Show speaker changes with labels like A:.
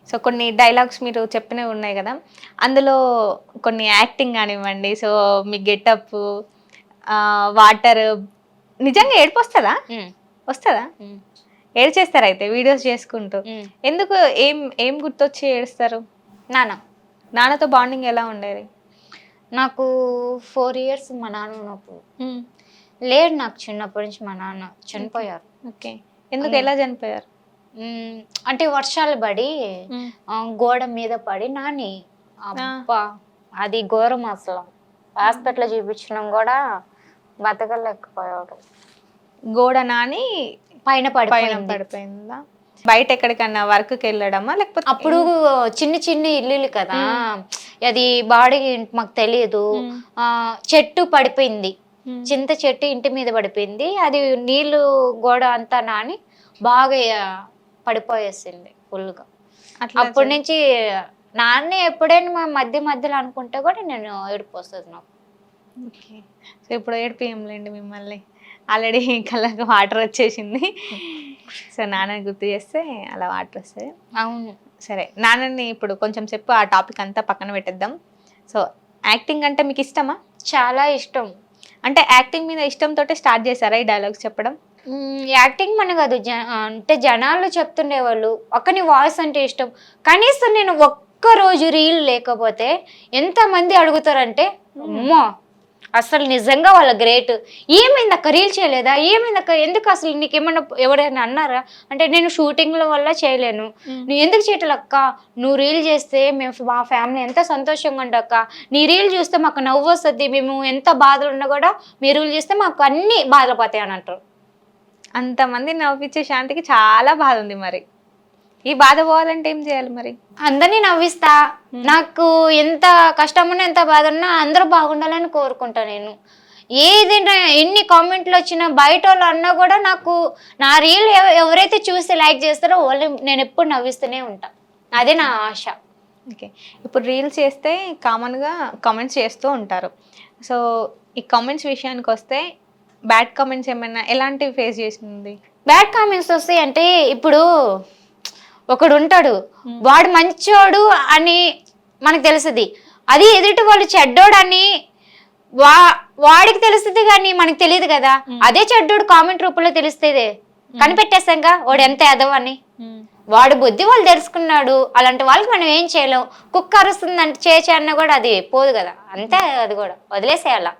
A: So కొన్ని dialogues మీరు చెప్పినవి ఉన్నాయి కదా, అందులో కొన్ని యాక్టింగ్ కానివ్వండి, సో మీ గెటప్, వాటర్, నిజంగా ఏడుపు వస్తుందా? వస్తుందా? ఏడ్చేస్తారు అయితే వీడియోస్ చేసుకుంటూ. ఎందుకు? ఏం ఏం గుర్తొచ్చి ఏడుస్తారు?
B: నాన్న.
A: నాన్నతో బాండింగ్ ఎలా ఉండేది?
B: నాకు 4 ఇయర్స్ మా నాన్న ఉన్నప్పుడు లేడు. నాకు చిన్నప్పటి నుంచి మా నాన్న చనిపోయారు.
A: ఓకే. ఎందుకు? ఎలా చనిపోయారు?
B: అంటే వర్షాలు పడి గోడ మీద పడి నాని. అబ్బా, అది ఘోరం అసలు. హాస్పిటల్ చూపించడం కూడా బతకలేకపోయాడు.
A: గోడ నాని
B: పైన
A: పడిపోయిందా? బయట ఎక్కడికన్నా వర్క్కి వెళ్ళడమా లేకపోతే?
B: అప్పుడు చిన్న చిన్న ఇల్లులు కదా, అది బాడీ మాకు తెలియదు. చెట్టు పడిపోయింది, చింత చెట్టు ఇంటి మీద పడిపోయింది. అది నీళ్లు గోడ అంతా నాని బాగా పడిపోయేసింది ఫుల్గా. అప్పటి నుంచి నాన్నే ఎప్పుడైనా మా మధ్యలో అనుకుంటే కూడా నేను ఏడుపు వస్తుంది నాకు.
A: ఓకే. సో ఇప్పుడు ఏడిపియంలేండి మిమ్మల్ని, ఆల్రెడీ కళ్ళకు వాటర్ వచ్చేసింది. సో నాన్నని గుర్తు చేస్తే అలా వాటర్ వస్తాయి.
B: అవును.
A: సరే, నాన్నని ఇప్పుడు కొంచెం చెప్పు, ఆ టాపిక్ అంతా పక్కన పెట్టేద్దాం. సో యాక్టింగ్ అంటే మీకు ఇష్టమా?
B: చాలా ఇష్టం.
A: అంటే యాక్టింగ్ మీద ఇష్టంతో స్టార్ట్ చేశారా ఈ డైలాగ్స్ చెప్పడం?
B: యాక్టింగ్ మన కాదు, అంటే జనాలు చెప్తుండేవాళ్ళు అక్క నీ వాయిస్ అంటే ఇష్టం. కనీసం నేను ఒక్కరోజు రీల్ లేకపోతే ఎంతమంది అడుగుతారంటే అమ్మో అసలు నిజంగా వాళ్ళ గ్రేట్. ఏమైంది అక్క రీల్ చేయలేదా? ఏమైంది అక్క? ఎందుకు అసలు నీకేమన్నా ఎవరైనా అన్నారా అంటే, నేను షూటింగ్ల వల్ల చేయలేను. నువ్వు ఎందుకు చేయటం అక్క? నువ్వు రీల్ చేస్తే మేము మా ఫ్యామిలీ ఎంత సంతోషంగా ఉండక్క. నీ రీల్ చూస్తే మాకు నవ్వు వస్తుంది. మేము ఎంత బాధలు ఉన్నా కూడా మీ రీల్ చేస్తే మాకు అన్ని బాధలు పోతాయి అని అంటారు.
A: అంతమంది నవ్వించే శాంతికి చాలా బాధ ఉంది. మరి ఈ బాధ పోవాలంటే ఏం చేయాలి మరి?
B: అందరినీ నవ్విస్తా. నాకు ఎంత కష్టం ఉన్నా ఎంత బాధ ఉన్నా అందరూ బాగుండాలని కోరుకుంటా. నేను ఏదైనా ఎన్ని కామెంట్లు వచ్చినా బయట వాళ్ళు అన్నా కూడా నాకు నా రీల్ ఎవరైతే చూస్తే లైక్ చేస్తారో వాళ్ళు నేను ఎప్పుడు నవ్విస్తూనే ఉంటా. అదే నా ఆశ.
A: ఓకే. ఇప్పుడు రీల్స్ చేస్తే కామన్గా కామెంట్స్ చేస్తూ ఉంటారు. సో ఈ కామెంట్స్ విషయానికి వస్తే బ్యాడ్ కామెంట్స్ ఏమైనా ఎలాంటివి ఫేస్ చేసింది?
B: బ్యాడ్ కామెంట్స్ వస్తాయి అంటే, ఇప్పుడు ఒకడు ఉంటాడు, వాడు మంచోడు అని మనకు తెలుస్తుంది. అది ఎదుటి వాళ్ళు చెడ్డోడు అని వాడికి తెలుస్తుంది కానీ మనకు తెలియదు కదా. అదే చెడ్డోడు కామెంట్ రూపంలో తెలుస్తుంది, కనిపెట్టేస్తాంగా వాడు ఎంత ఎదవని. వాడు బుద్ధి వాళ్ళు తెలుసుకున్నాడు. అలాంటి వాళ్ళకి మనం ఏం చేయలేం. కుక్క అరుస్తుంది అంటే చేచి అన్న కూడా అది పోదు కదా. అంతే, అది కూడా వదిలేసేయాల.